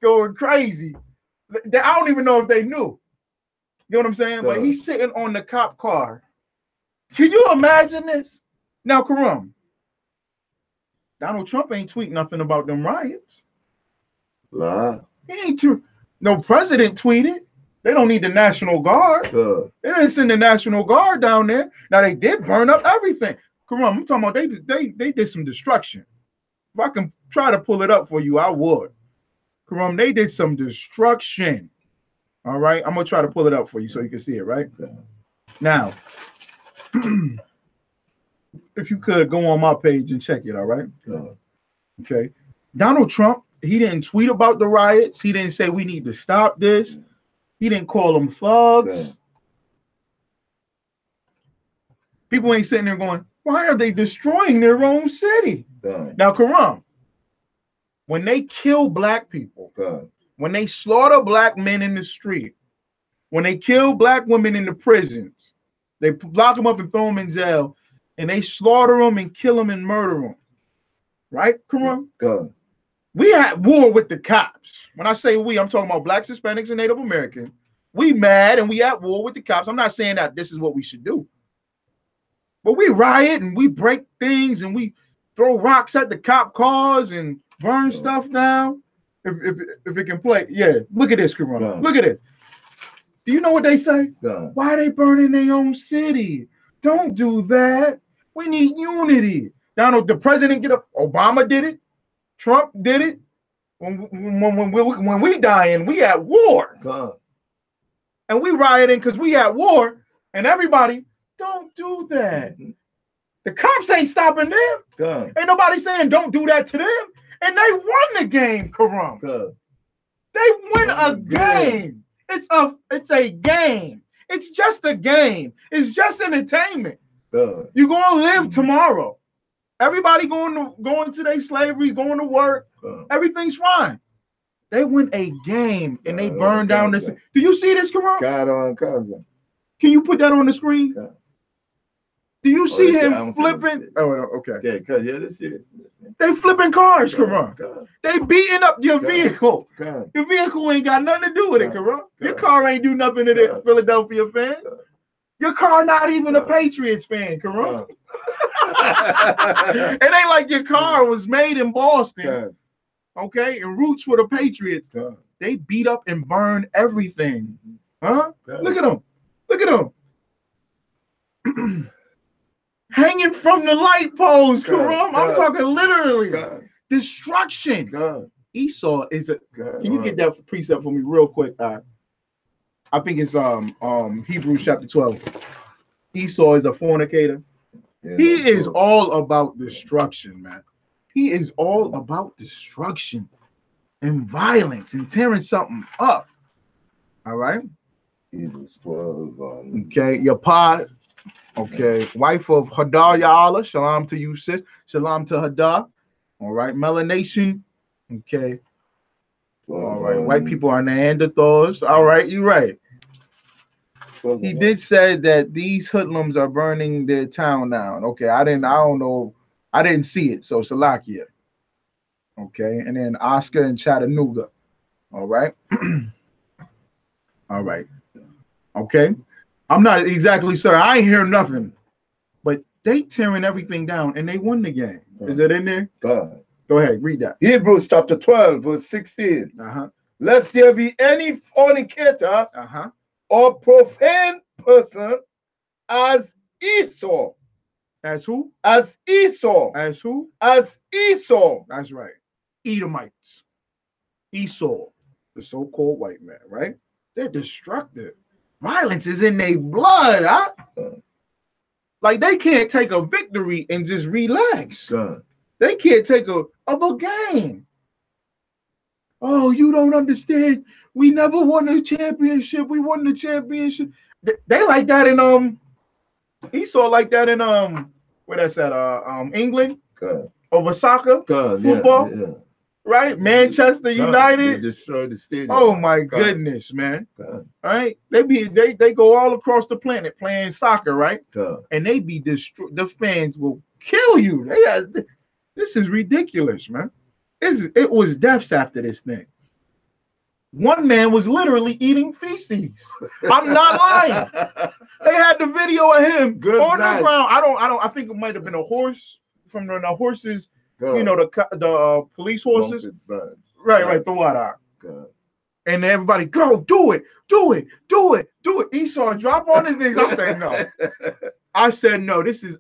going crazy. I don't even know if they knew. You know what I'm saying? But he's sitting on the cop car. Can you imagine this? Now, Karam, Donald Trump ain't tweet nothing about them riots. Nah. He ain't no president tweeted. They don't need the National Guard. They didn't send the National Guard down there. Now they did burn up everything. Karam, I'm talking about they did some destruction. If I can try to pull it up for you, I would. Karam, they did some destruction. All right, I'm gonna try to pull it up for you so you can see it. Right now, if you could go on my page and check it. All right. Okay. Donald Trump, he didn't tweet about the riots. He didn't say we need to stop this. He didn't call them thugs. People ain't sitting there going, why are they destroying their own city? Now, Karam, when they kill black people, when they slaughter black men in the street, when they kill black women in the prisons, they lock them up and throw them in jail, and they slaughter them and kill them and murder them. Right, Karam? We had war with the cops. When I say we, I'm talking about blacks, Hispanics, and Native Americans. We mad and we at war with the cops. I'm not saying that this is what we should do. But we riot and we break things and we throw rocks at the cop cars and burn stuff down. If it can play. Yeah, look at this, Karam. Look at this. Do you know what they say? Why are they burning their own city? Don't do that. We need unity. Donald, the president get up. Obama did it. Trump did it. When we dying, we at war. And we rioting because we at war. And everybody, don't do that. The cops ain't stopping them. Ain't nobody saying don't do that to them. And they won the game, Karam. They win a game. It's a game. It's just a game. It's just entertainment. You're gonna live tomorrow. Everybody going to their slavery, going to work. Everything's fine. They win a game and they burn down this. Do you see this, Karam? Can you put that on the screen? Do you see him flipping? Oh, okay. Yeah, this is it. They flipping cars, Karam. They beating up your vehicle. Your vehicle ain't got nothing to do with it, Karam. Your car ain't do nothing to the Philadelphia fan. Your car not even a Patriots fan, Karam. It ain't like your car was made in Boston, okay, and roots for the Patriots. They beat up and burn everything. Huh? Look at them. Look at them. Hanging from the light poles, Karam. I'm talking literally. Destruction. Esau is a. Can you get that precept for me real quick? I think it's Hebrews chapter 12. Esau is a fornicator. He is all about destruction, man. He is all about destruction and violence and tearing something up. All right. Hebrews 12. Okay, your pa. Okay, wife of Hadar Ya'ala. Shalom to you, sis. Shalom to Hadar. All right, melanation. Okay. All right, white people are Neanderthals. All right, you're right. He did say that these hoodlums are burning their town down. Okay, I don't know. I didn't see it. So Salakia. Okay, and then Oscar and Chattanooga. All right. All right. Okay. I'm not exactly sure. I ain't hear nothing. But they tearing everything down and they won the game. Is it in there? Go ahead, read that. Hebrews chapter 12, verse 16. Lest there be any fornicator or profane person as Esau. As who? As Esau. As who? As Esau. That's right. Edomites. Esau, the so-called white man, right? They're destructive. Violence is in their blood, huh? Like they can't take a victory and just relax. They can't take a game. Oh, you don't understand. We never won a championship. We won the championship. They like that in Esau like that in where that's at England over soccer football. right? Manchester United. They destroyed the stadium. Oh my goodness, man. God. Right? They go all across the planet playing soccer, right? God. And they be destroyed. The fans will kill you. This is ridiculous, man. It was deaths after this thing. One man was literally eating feces. I'm not lying. They had the video of him on the ground. I think it might have been a horse from the horses. God. You know, the police horses. Right. The water. God. And everybody go do it. Esau drop on his knees. I said no. I said no. This is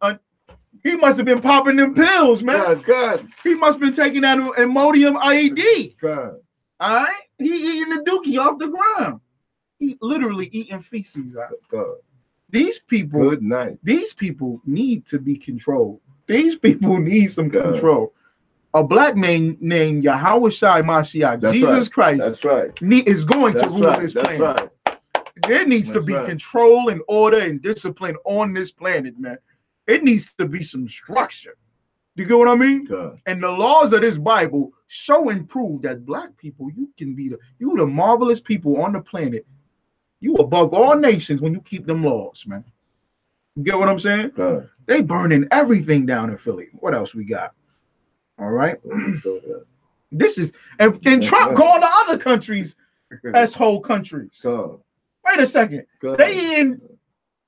he must have been popping them pills, man. God. He must have been taking that Imodium IED. God. All right. He eating the dookie off the ground. He literally eating feces. God. These people. Good night. These people need to be controlled. These people need some control. A black man named Yahweh Shai Mashiach, Jesus Christ, is going to rule this planet. There needs to be control and order and discipline on this planet, man. It needs to be some structure. You get what I mean? God. And the laws of this Bible show and prove that black people, you the marvelous people on the planet. You above all nations when you keep them laws, man. You get what I'm saying? God. They burning everything down in Philly. What else we got? All right. This is and Trump called the other countries as whole countries. God. Wait a second. God. They in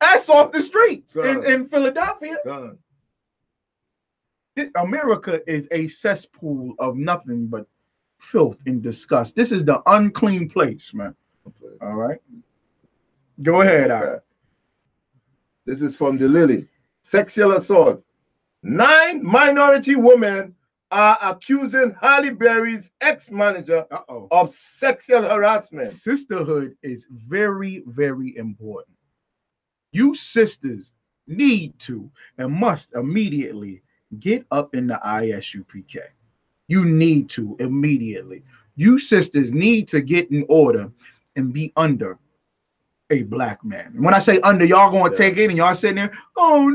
ass off the streets in Philadelphia. God. America is a cesspool of nothing but filth and disgust. This is the unclean place, man. All right. Go ahead, Al. This is from the Lily. Sexual assault. 9 minority women are accusing Halle Berry's ex-manager of sexual harassment. Sisterhood is very, very important. You sisters need to and must immediately get up in the I.S.U.P.K. You need to immediately. You sisters need to get in order and be under a black man. And when I say under, y'all going to take it and y'all sitting there, oh,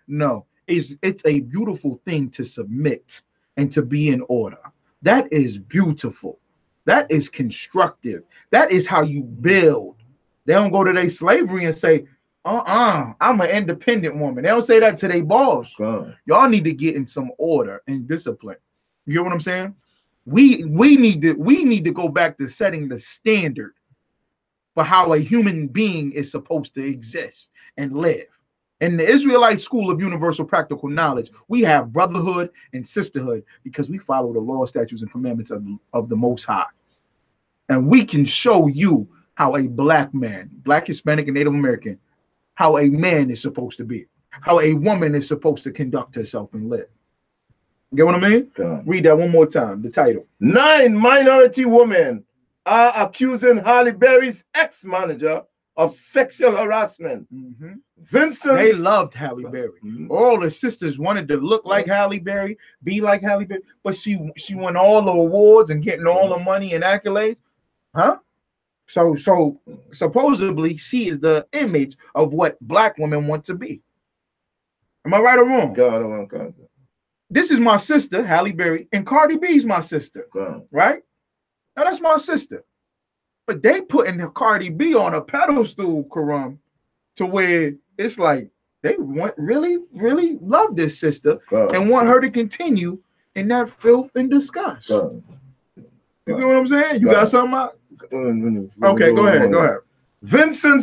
no. It's a beautiful thing to submit and to be in order. That is beautiful. That is constructive. That is how you build. They don't go to their slavery and say, I'm an independent woman. They don't say that to their boss. Y'all need to get in some order and discipline. You get what I'm saying? We need to go back to setting the standard for how a human being is supposed to exist and live. In the Israelite School of Universal Practical Knowledge, we have brotherhood and sisterhood because we follow the law, statutes, and commandments of the Most High. And we can show you how a black man, black, Hispanic, and Native American, how a man is supposed to be, how a woman is supposed to conduct herself and live. Get what I mean? Read that one more time, the title. 9 minority women are accusing Halle Berry's ex-manager of sexual harassment. Vincent. They loved Halle Berry. All the sisters wanted to look like Halle Berry, be like Halle Berry, but she won all the awards and getting all the money and accolades. Huh? So supposedly she is the image of what black women want to be. Am I right or wrong? God. This is my sister, Halle Berry, and Cardi B's my sister. Right? Now that's my sister. But they putting Cardi B on a pedestal, Karam, to where it's like they really love this sister and want her to continue in that filth and disgust. You know what I'm saying? You got something out? Okay, go ahead. Vincent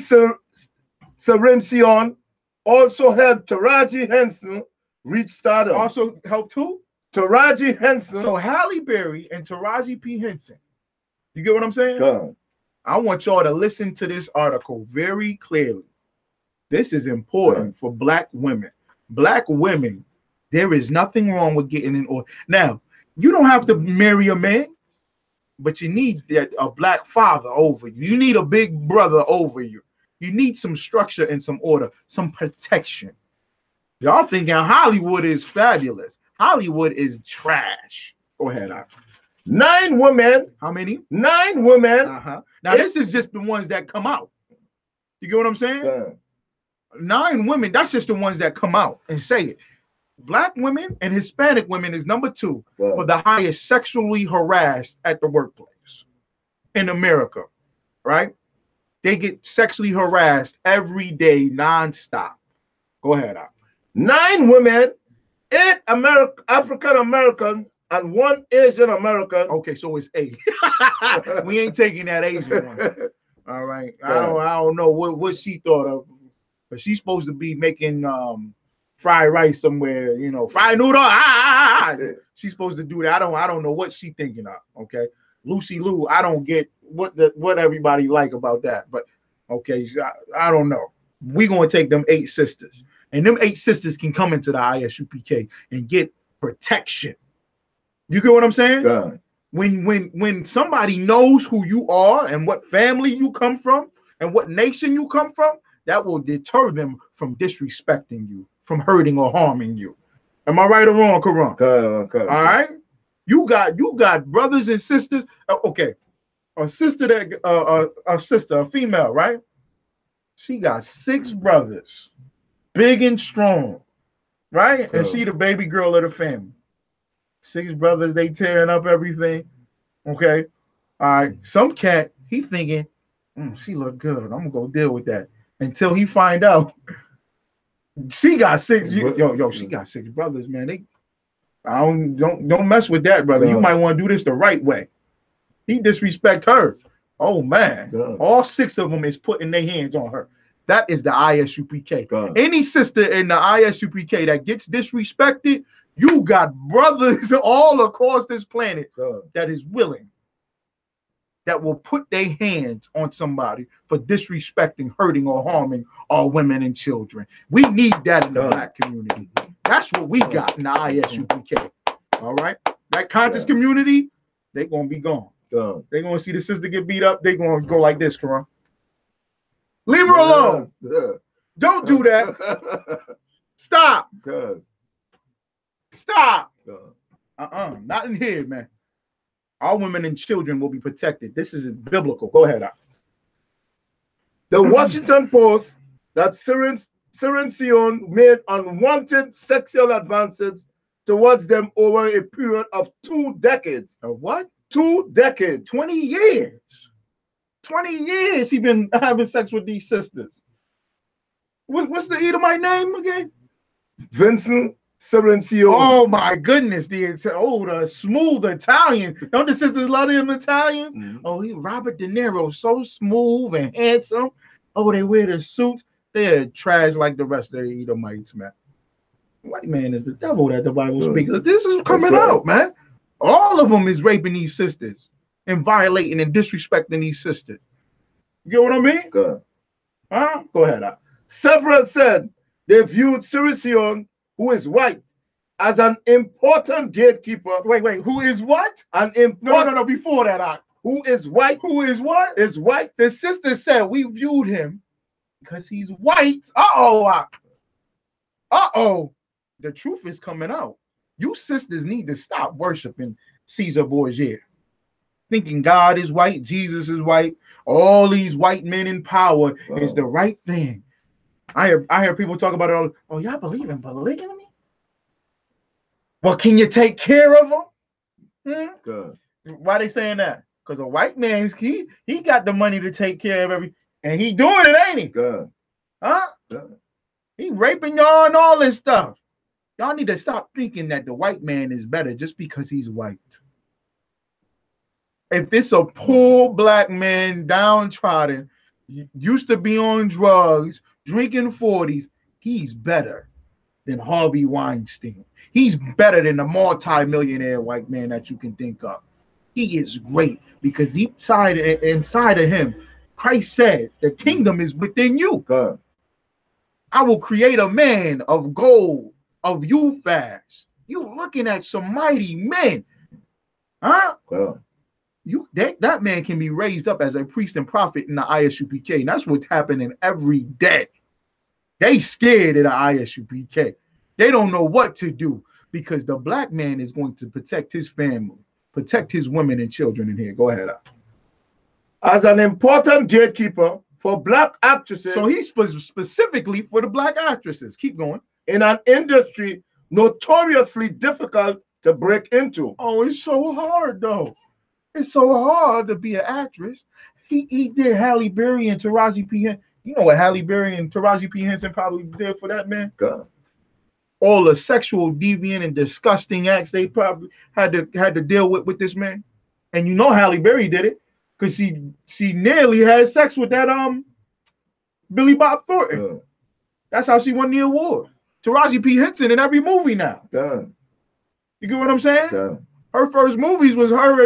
Serencion also helped Taraji Henson reach stardom. Also helped who? Taraji Henson. So Halle Berry and Taraji P. Henson. You get what I'm saying? I want y'all to listen to this article very clearly. This is important for black women. Black women, there is nothing wrong with getting in order. Now, you don't have to marry a man, but you need a black father over you. You need a big brother over you. You need some structure and some order, some protection. Y'all thinking Hollywood is fabulous. Hollywood is trash. Go ahead, Al. 9 women. How many? 9 women. Now, this is just the ones that come out. You get what I'm saying? 9 women, that's just the ones that come out and say it. Black women and Hispanic women is number 2 for the highest sexually harassed at the workplace in America, right? They get sexually harassed every day, nonstop. Go ahead, Al. 9 women, 8 African American, and 1 Asian American. Okay, so it's 8. We ain't taking that Asian one. All right. I don't know what she thought of, but she's supposed to be making fried rice somewhere, you know, fried noodle. She's supposed to do that. I don't know what she thinking of. Okay. Lucy Lou, I don't get what everybody like about that, but okay, I don't know. We're gonna take them 8 sisters, and them 8 sisters can come into the ISUPK and get protection. You get what I'm saying? God. When somebody knows who you are and what family you come from and what nation you come from, that will deter them from disrespecting you, from hurting or harming you. Am I right or wrong, Karan? God. All right. You got brothers and sisters. Okay, a sister, a female, right? She got 6 brothers, big and strong, right? And she the baby girl of the family. 6 brothers, they tearing up everything. Okay, all right. Some cat, he thinking, she look good. I'm gonna go deal with that until he find out she got 6. She got 6 brothers, man. Don't mess with that, brother. You might want to do this the right way. He disrespect her. Oh man, all 6 of them is putting their hands on her. That is the ISUPK. Any sister in the ISUPK that gets disrespected, you got brothers all across this planet that is willing, that will put their hands on somebody for disrespecting, hurting, or harming our women and children. We need that in the Black community. That's what we got in the ISUPK. All right? That conscious community, they're going to be gone. They're going to see the sister get beat up. They're going to go like this, Karan. Leave her alone. Don't do that. Stop. Stop. Not in here, man. Our women and children will be protected. This is biblical. Go ahead. The Washington Post that Sierra Leone made unwanted sexual advances towards them over a period of 2 decades. What? 2 decades. 20 years. 20 years he been having sex with these sisters. What's the Edomite name again? Vincent Serencio. Oh my goodness, the smooth Italian. Don't the sisters love them Italians? Oh, he Robert De Niro, so smooth and handsome. Oh, they wear the suits. They're trash like the rest of the Edomites, man. White man is the devil that the Bible speaks. This is coming out, man. All of them is raping these sisters and violating and disrespecting these sisters. You get what I mean? Good. Huh? Go ahead. Several said they viewed Sierra Leone, who is white, as an important gatekeeper. Wait, who is what? No, before that, who is white? Who is what? Is white. The sister said we viewed him because he's white. Uh-oh. The truth is coming out. You sisters need to stop worshiping Caesar Borgia, thinking God is white, Jesus is white, all these white men in power is the right thing. I hear people talk about it all. Oh, y'all believe in polygamy? Well, can you take care of them? Good. Why they saying that? Because a white man, he got the money to take care of everything, and he doing it, ain't he? Good. Huh? Good. He raping y'all and all this stuff. Y'all need to stop thinking that the white man is better just because he's white. If it's a poor black man, downtrodden, used to be on drugs, drinking 40s, he's better than Harvey Weinstein. He's better than the multi-millionaire white man that you can think of. He is great because inside of him, Christ said, the kingdom is within you. God. I will create a man of gold, of Euphaz. You looking at some mighty men. Huh? God. That man can be raised up as a priest and prophet in the ISUPK. And that's what's happening every day. They scared of the ISUPK. They don't know what to do because the black man is going to protect his family, protect his women and children in here. Go ahead. As an important gatekeeper for black actresses. So he's specifically for the black actresses. Keep going. In an industry notoriously difficult to break into. Oh, it's so hard though. It's so hard to be an actress. He did Halle Berry and Taraji P. Henson. You know what Halle Berry and Taraji P. Henson probably did for that man? God. All the sexual, deviant, and disgusting acts they probably had to deal with this man. And you know Halle Berry did it because she nearly had sex with that Billy Bob Thornton. That's how she won the award. Taraji P. Henson in every movie now. You get what I'm saying? Her first movies was her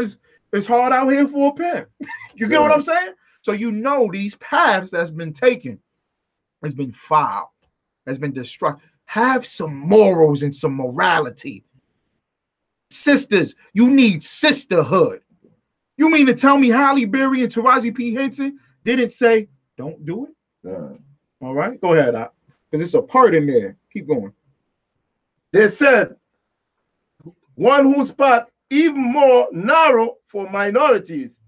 as hard out here for a pimp. You get what I'm saying? So you know these paths that's been taken has been foul, has been destructive. Have some morals and some morality. Sisters, you need sisterhood. You mean to tell me Halle Berry and Taraji P. Henson didn't say, don't do it? All right, go ahead, because it's a part in there. Keep going. They said, one whose path even more narrow for minorities.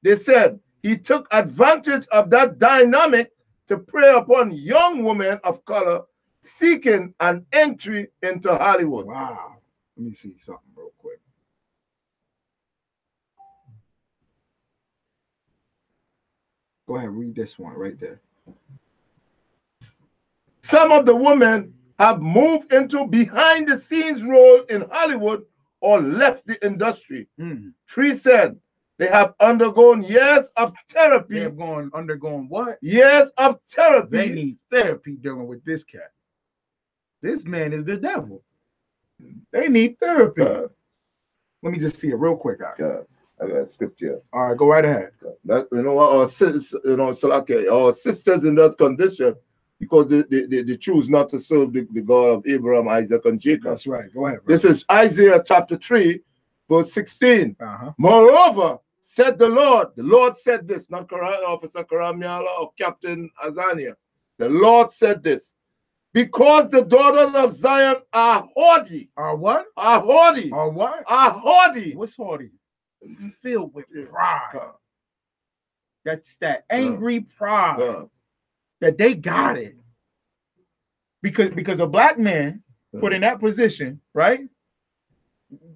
They said he took advantage of that dynamic to prey upon young women of color seeking an entry into Hollywood. Wow. Let me see something real quick. Go ahead, read this one right there. Some of the women have moved into behind the scenes role in Hollywood or left the industry. Three said they have undergone years of therapy. They have undergone what? Years of therapy. They need therapy dealing with this cat. This man is the devil. They need therapy. Let me just see it real quick. I got scripture. All right, go right ahead. That, you know, our sisters in that condition, because they choose not to serve the God of Abraham, Isaac, and Jacob. That's right. Go ahead. This is Isaiah chapter 3, verse 16. Moreover, said the Lord said this, not Officer Karamiala or Captain Azania. The Lord said this. Because the daughters of Zion are haughty. Are what? Are haughty. Are what? Are haughty. What's haughty? Filled with pride. That's that angry pride that they got it. Because a black man put in that position, right?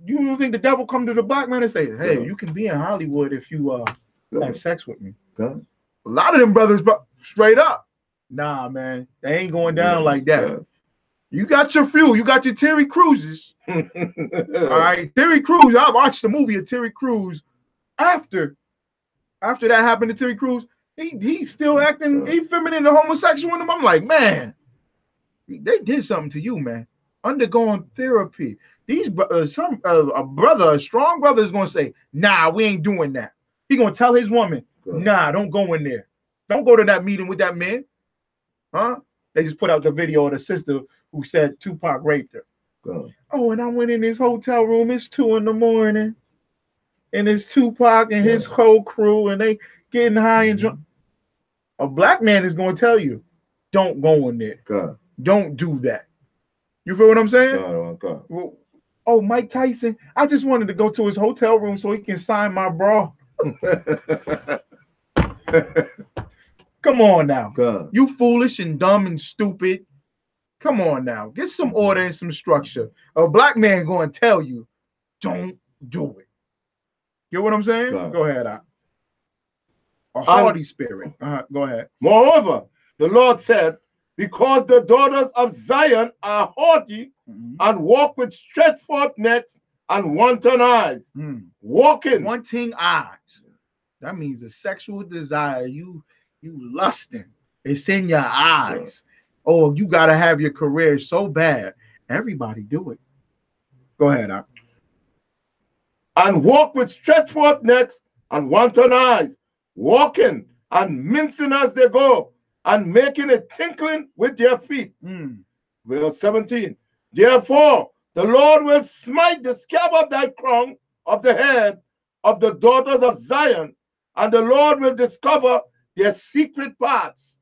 You don't think the devil come to the black man and say, hey, you can be in Hollywood if you have sex with me. A lot of them brothers straight up. Nah, man, they ain't going down like that. You got your few. You got your Terry Crews. All right, Terry Crews. I watched the movie of Terry Crews after that happened to Terry Crews. He's still acting feminine and homosexual in him. I'm like, man, they did something to you, man. Undergoing therapy. These a strong brother is gonna say, nah, we ain't doing that. He gonna tell his woman, nah, don't go in there. Don't go to that meeting with that man. Huh? They just put out the video of the sister who said Tupac raped her. Oh, and I went in his hotel room. It's 2 in the morning, and it's Tupac and his whole crew, and they getting high and drunk. A black man is going to tell you, don't go in there. Don't do that. You feel what I'm saying? Well, oh, Mike Tyson, I just wanted to go to his hotel room so he can sign my bra. Come on now. You foolish and dumb and stupid. Come on now. Get some order and some structure. A black man going to tell you, don't do it. Get what I'm saying? Go ahead. A haughty spirit. Go ahead. Moreover, the Lord said, because the daughters of Zion are haughty and walk with stretched forth necks and wanton eyes. Wanting eyes. That means a sexual desire. You lusting. It's in your eyes. Oh, you got to have your career so bad. Everybody do it. Go ahead. And walk with stretched forth necks and wanton eyes, walking and mincing as they go, and making a tinkling with their feet. Verse 17. Therefore, the Lord will smite the scab of thy crown of the head of the daughters of Zion, and the Lord will discover their secret parts.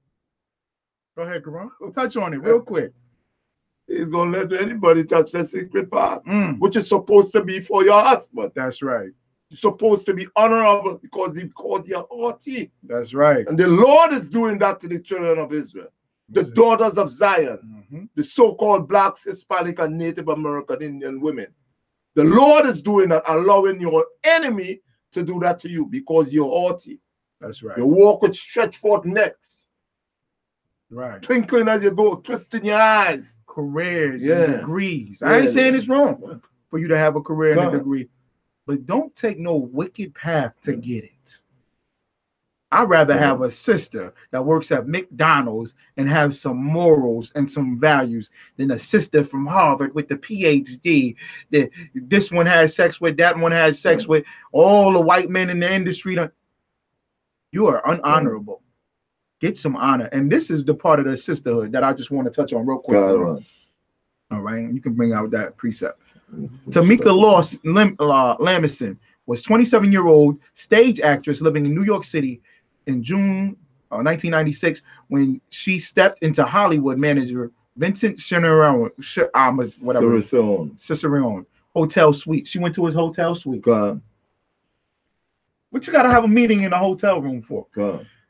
Go ahead, Karan. Touch on it real quick. He's going to let anybody touch their secret part, which is supposed to be for your husband. That's right. You're supposed to be honorable because you're haughty. That's right. And the Lord is doing that to the children of Israel. the daughters of Zion, the so-called blacks, Hispanic, and Native American Indian women. The Lord is doing that, allowing your enemy to do that to you because you're haughty. That's right. You walk with stretched forth necks. Right. Twinkling as you go, twisting your eyes. Careers and degrees. I ain't saying it's wrong for you to have a career and a degree, but don't take no wicked path to get it. I'd rather have a sister that works at McDonald's and have some morals and some values than a sister from Harvard with the PhD that this one has sex with, that one has sex with, all the white men in the industry. You are unhonorable. Get some honor. And this is the part of the sisterhood that I just want to touch on real quick. All right. You can bring out that precept. Tamika Lamison was 27-year-old stage actress living in New York City in June 1996 when she stepped into Hollywood manager Vincent Cicerone hotel suite. She went to his hotel suite. What you got to have a meeting in a hotel room for?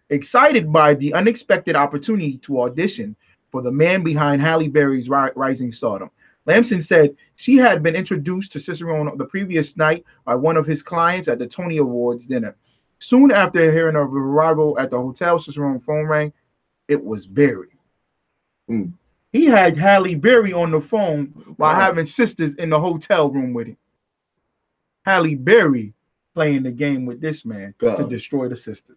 Excited by the unexpected opportunity to audition for the man behind Halle Berry's rising stardom, Lamson said she had been introduced to Cicerone the previous night by one of his clients at the Tony Awards dinner. Soon after hearing of arrival at the hotel, Cicerone's phone rang. It was Berry. He had Halle Berry on the phone while having sisters in the hotel room with him. Halle Berry playing the game with this man to destroy the sisters.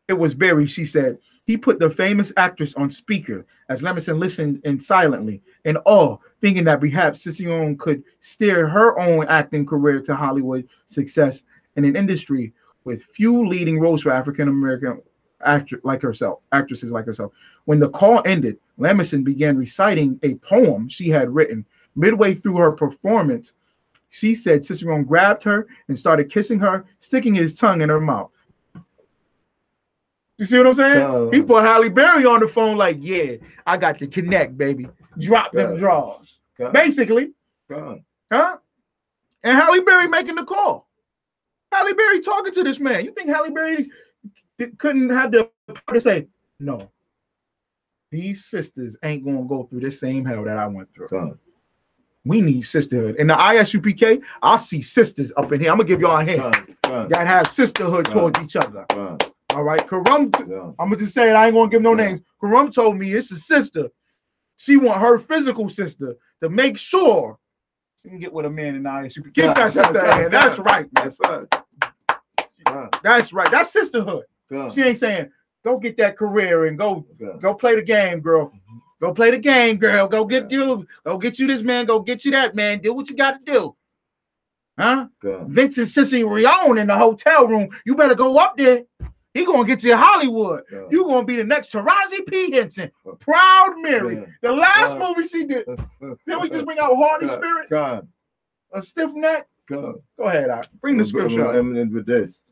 It was Berry, she said. He put the famous actress on speaker as Lamison listened in silently, in awe, thinking that perhaps Cicerone could steer her own acting career to Hollywood success in an industry with few leading roles for African-American actresses like herself. When the call ended, Lamison began reciting a poem she had written. Midway through her performance, she said Cicerone grabbed her and started kissing her, sticking his tongue in her mouth. You see what I'm saying? He put Halle Berry on the phone like, yeah, I got to connect, baby. Drop them draws. Basically. Huh? And Halle Berry making the call. Halle Berry talking to this man. You think Halle Berry couldn't have the power to say, no, these sisters ain't going to go through this same hell that I went through. We need sisterhood. In the ISUPK, I see sisters up in here. I'm going to give y'all a hint that have sisterhood towards each other. All right. Karum, I'm going to just say it. I ain't going to give no names. Karum told me it's a sister. She want her physical sister to make sure she can get with a man in the ISUPK. Keep that sister in here. That's right. That's right. That's right. That's sisterhood. She ain't saying, go get that career and go play the game, girl. Go play the game, girl. Go get you this man. Go get you that man. Do what you got to do. Huh? Vincent Cicerone in the hotel room. You better go up there. He gonna get you to Hollywood. You gonna be the next Taraji P. Henson. Proud Mary. The last movie she did. Then we just bring out Hardy Spirit. A stiff neck. Go ahead, bring the scripture. I'm in with this.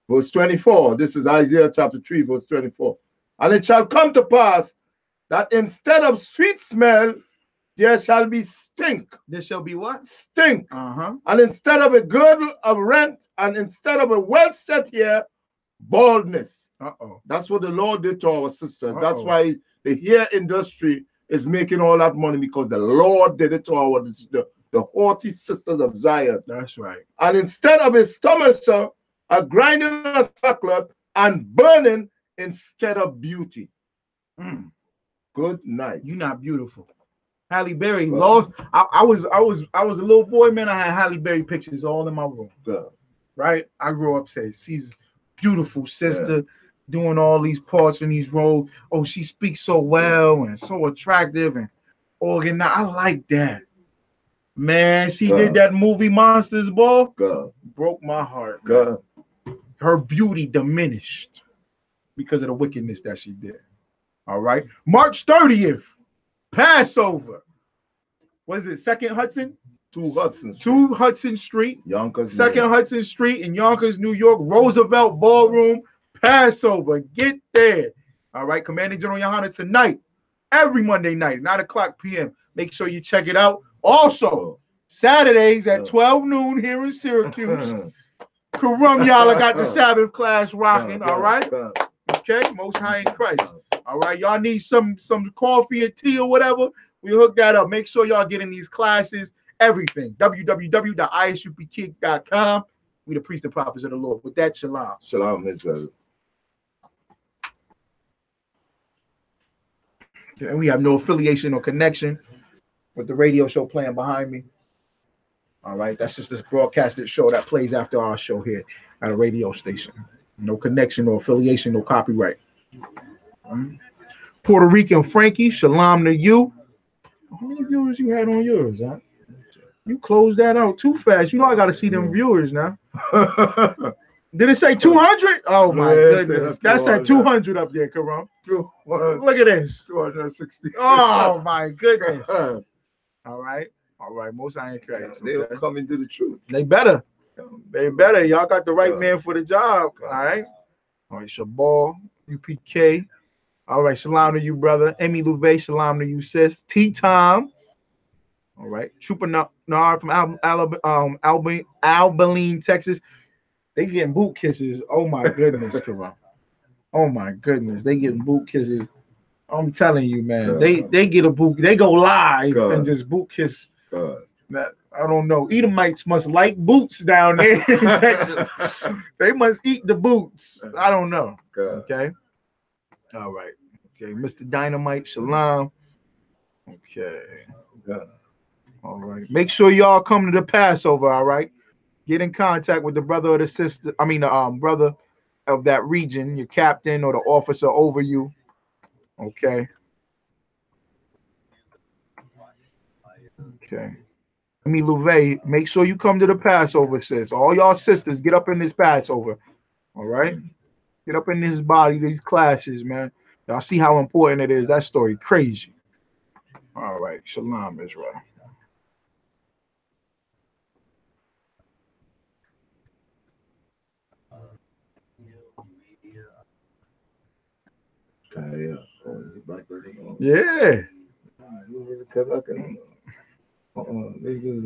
Verse 24. This is Isaiah chapter 3, verse 24. And it shall come to pass that instead of sweet smell, there shall be stink. There shall be what? Stink. And instead of a girdle of rent, and instead of a well set hair, baldness. That's what the Lord did to our sisters. That's why the hair industry is making all that money, because the Lord did it to our the haughty sisters of Zion. That's right. And instead of a stomach, a grinding of sackcloth and burning instead of beauty. Good night. You're not beautiful. Halle Berry lost. I was a little boy, man. I had Halle Berry pictures all in my room. Right? I grew up saying she's beautiful sister, doing all these parts in these roles. Oh, she speaks so well and so attractive and organized. I like that. Man, she did that movie Monsters Ball. Broke my heart. Her beauty diminished because of the wickedness that she did. All right. March 30th, Passover. What is it? 2nd Hudson? 2 Hudson. 2 Hudson Street. Yonkers. 2nd Hudson Street in Yonkers, New York. Roosevelt Ballroom. Passover. Get there. All right. Commanding General Yohanna tonight. Every Monday night, 9:00 p.m. Make sure you check it out. Also, Saturdays at 12 noon here in Syracuse. Karum Yala got the Sabbath class rocking. All right. Okay, Most High in Christ. All right, y'all need some coffee or tea or whatever. We hook that up. Make sure y'all get in these classes. Everything. www.ISUPK.com. We the priests and prophets of the Lord. With that, shalom. Shalom, Israel. And we have no affiliation or connection with the radio show playing behind me. All right, that's just this broadcasted show that plays after our show here at a radio station. No connection or affiliation, no copyright. Puerto Rican Frankie, shalom to you. How many viewers you had on yours, huh? You closed that out too fast. You know I got to see them viewers now. Did it say 200? Oh my goodness. That's at 200 up there, Karam. Look at this. 260. Oh my goodness. All right. All right. Most I ain't crazy. They'll come into the truth. They better. They better. Y'all got the right man for the job. All right. All right. Shabal, UPK. All right. Shalom to you, brother. Emmy Louvet, shalom to you, sis. T-Tom. All right. Trooper Nard from Abilene, Texas. They getting boot kisses. Oh my goodness, Karam. Oh my goodness. They getting boot kisses. I'm telling you, man. They get a boot. They go live and just boot kiss. That I don't know. Edomites must like boots down there in Texas. They must eat the boots. I don't know. Okay. All right. Okay. Mr. Dynamite, shalom. Okay. All right. Make sure y'all come to the Passover. All right. Get in contact with the brother or the sister. I mean, the brother of that region, your captain or the officer over you. Okay. Okay. I mean, Louvet, make sure you come to the Passover, sis. All y'all sisters, get up in this Passover. All right? Get up in this body, these classes, man. Y'all see how important it is. That story crazy. All right. Shalom, Israel. Yeah. This is